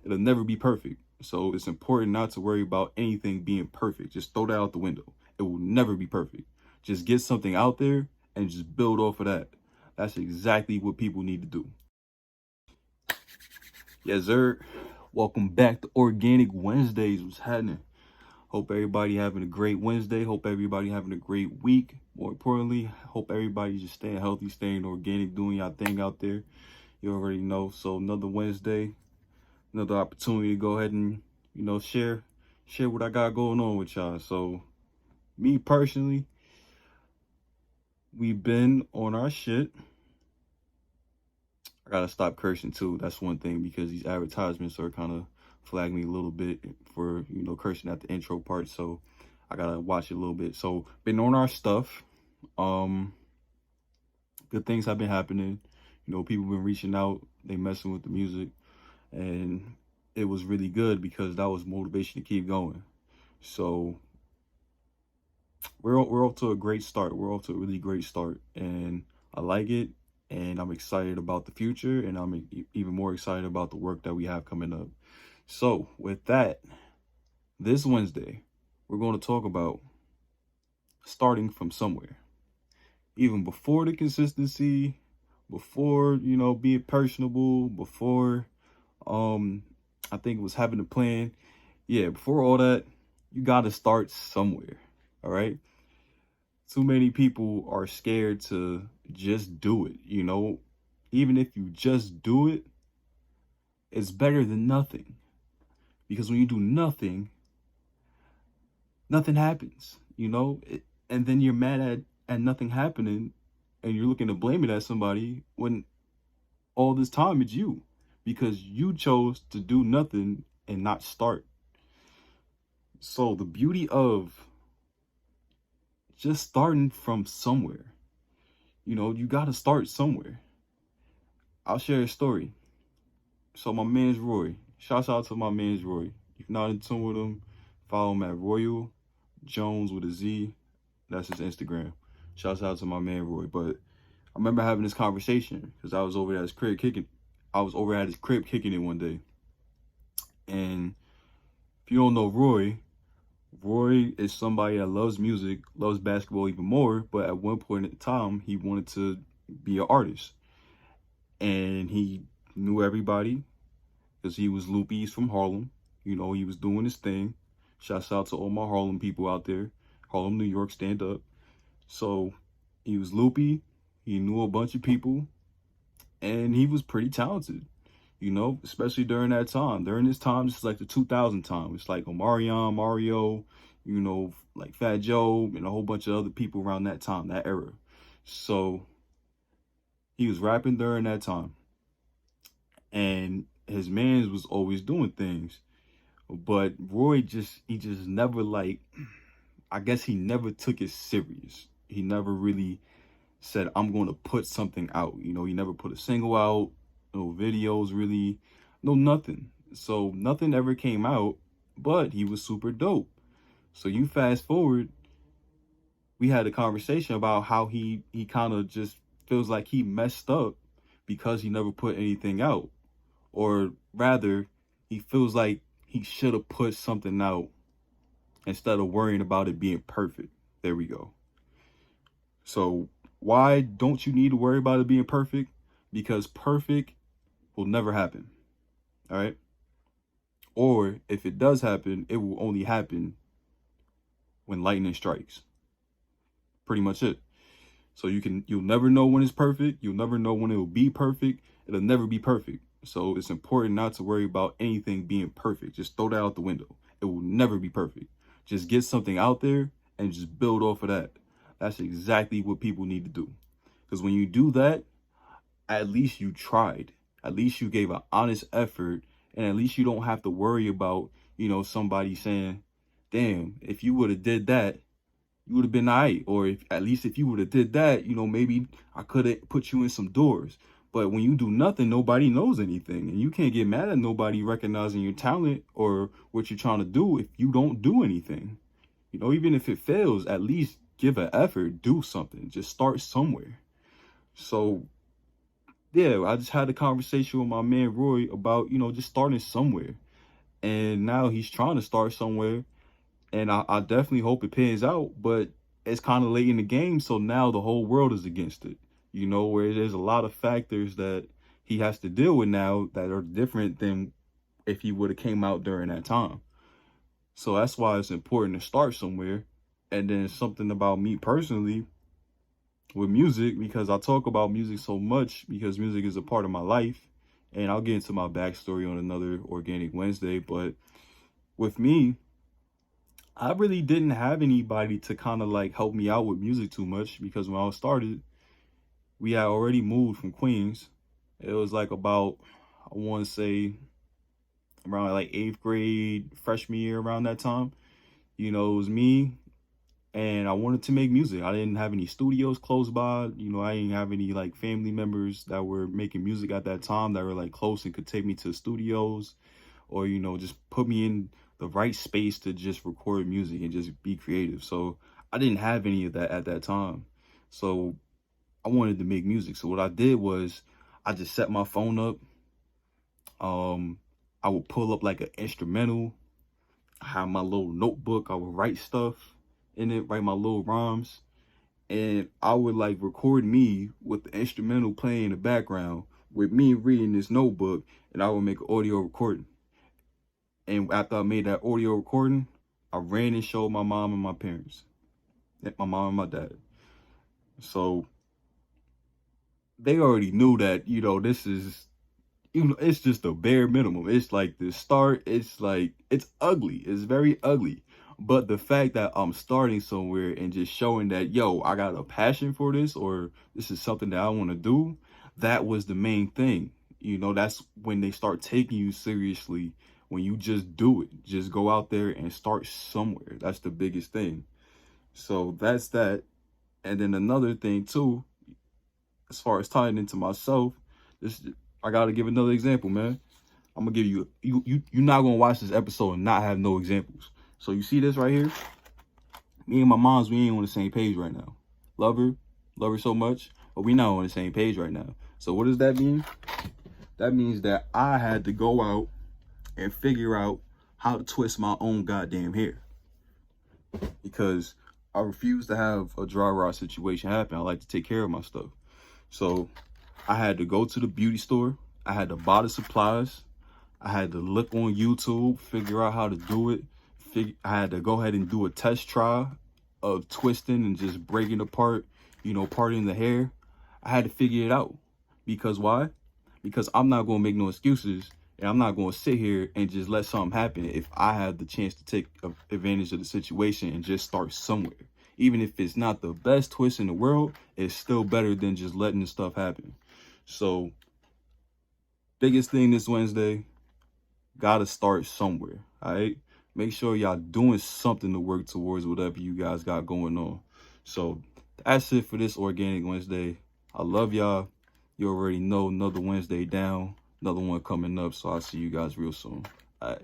It'll never be perfect. So it's important not to worry about anything being perfect. Just throw that out the window. It will never be perfect. Just get something out there and just build off of that. That's exactly what people need to do. Yes, sir. Welcome back to Organic Wednesdays. What's happening? Hope everybody having a great Wednesday. Hope everybody having a great week. More importantly, hope everybody just staying healthy, staying organic, doing your thing out there. You already know. So another Wednesday, another opportunity to go ahead and, share what I got going on with y'all. So me personally, we've been on our shit. I gotta stop cursing too. That's one thing, because these advertisements are kind of flagging me a little bit for, cursing at the intro part. So I gotta watch it a little bit. So been on our stuff. Good things have been happening. People been reaching out, they messing with the music, and it was really good because that was motivation to keep going. So we're off to a great start. We're off to a really great start, and I like it. And I'm excited about the future, and I'm even more excited about the work that we have coming up. So with that, this Wednesday, we're going to talk about starting from somewhere. Even before the consistency, before, being personable, before, I think it was having a plan. Yeah, before all that, you got to start somewhere. All right. Too many people are scared to just do it. Even if you just do it, it's better than nothing. Because when you do nothing, nothing happens, and then you're mad at nothing happening, and you're looking to blame it at somebody when all this time it's you, because you chose to do nothing and not start. So the beauty of just starting from somewhere, you got to start somewhere. I'll share a story. So my man's Roy. Shouts out to my man's Roy. If you're not in tune with him, follow him at Royal Jones with a Z. That's his Instagram. Shouts out to my man Roy. But I remember having this conversation because I was over at his crib kicking. I was over at his crib kicking it one day. And if you don't know Roy, Roy is somebody that loves music, loves basketball even more. But at one point in time, he wanted to be an artist. And he knew everybody because he was loopy. He's from Harlem. He was doing his thing. Shouts out to all my Harlem people out there. Harlem, New York, stand up. So he was loopy. He knew a bunch of people. And he was pretty talented, especially during that time. During this time, this is like the 2000 time. It's like Omarion, Mario, like Fat Joe, and a whole bunch of other people around that time, that era. So he was rapping during that time. And his mans was always doing things. But Roy he just never, like, I guess he never took it serious. He never really said, I'm going to put something out. He never put a single out, no videos really, no nothing. So nothing ever came out, but he was super dope. So you fast forward, we had a conversation about how he kind of just feels like he messed up because he never put anything out. Or rather, he feels like he should have put something out instead of worrying about it being perfect. There we go. So why don't you need to worry about it being perfect? Because perfect will never happen. All right. Or if it does happen, it will only happen when lightning strikes. Pretty much it. So you'll never know when it's perfect. You'll never know when it will be perfect. It'll never be perfect. So it's important not to worry about anything being perfect. Just throw that out the window. It will never be perfect. Just get something out there and just build off of that. That's exactly what people need to do. Because when you do that, at least you tried. At least you gave an honest effort. And at least you don't have to worry about, somebody saying, damn, if you would have did that, you would have been all right. Or at least if you would have did that, maybe I could have put you in some doors. But when you do nothing, nobody knows anything. And you can't get mad at nobody recognizing your talent or what you're trying to do if you don't do anything. Even if it fails, at least give an effort, do something. Just start somewhere. So yeah, I just had a conversation with my man Roy about, just starting somewhere. And now he's trying to start somewhere. And I definitely hope it pans out, but it's kind of late in the game. So now the whole world is against it, where there's a lot of factors that he has to deal with now that are different than if he would have came out during that time. So that's why it's important to start somewhere. And then something about me personally with music, because I talk about music so much because music is a part of my life. And I'll get into my backstory on another Organic Wednesday. But with me, I really didn't have anybody to kind of like help me out with music too much because when I started, we had already moved from Queens. It was like about, I want to say around like 8th grade, freshman year, around that time. It was me and I wanted to make music. I didn't have any studios close by. I didn't have any like family members that were making music at that time that were like close and could take me to studios or, just put me in the right space to just record music and just be creative. So I didn't have any of that at that time. So I wanted to make music. So what I did was I just set my phone up. I would pull up like an instrumental. I have my little notebook. I would write stuff in it, write my little rhymes. And I would like record me with the instrumental playing in the background with me reading this notebook, and I would make an audio recording. And after I made that audio recording, I ran and showed my mom and my parents, my mom and my dad. So they already knew that, this is, it's just the bare minimum. It's like the start, it's like, it's ugly. It's very ugly. But the fact that I'm starting somewhere and just showing that, yo, I got a passion for this, or this is something that I want to do, that was the main thing. That's when they start taking you seriously, when you just do it. Just go out there and start somewhere. That's the biggest thing. So that's that. And then another thing too, as far as tying into myself, this I gotta give another example, man. I'm gonna give you're not gonna watch this episode and not have no examples. So you see this right here? Me and my moms, we ain't on the same page right now. Love her so much, but we not on the same page right now. So what does that mean? That means that I had to go out and figure out how to twist my own goddamn hair. Because I refuse to have a dry rot situation happen. I like to take care of my stuff. So I had to go to the beauty store. I had to buy the supplies. I had to look on YouTube, figure out how to do it. I had to go ahead and do a test try of twisting and just breaking apart, parting the hair. I had to figure it out. Because why? Because I'm not going to make no excuses, and I'm not going to sit here and just let something happen if I have the chance to take advantage of the situation and just start somewhere. Even if it's not the best twist in the world, it's still better than just letting this stuff happen. So, biggest thing this Wednesday, gotta start somewhere, all right? Make sure y'all doing something to work towards whatever you guys got going on. So, that's it for this Organic Wednesday. I love y'all. You already know, another Wednesday down, another one coming up. So, I'll see you guys real soon. All right.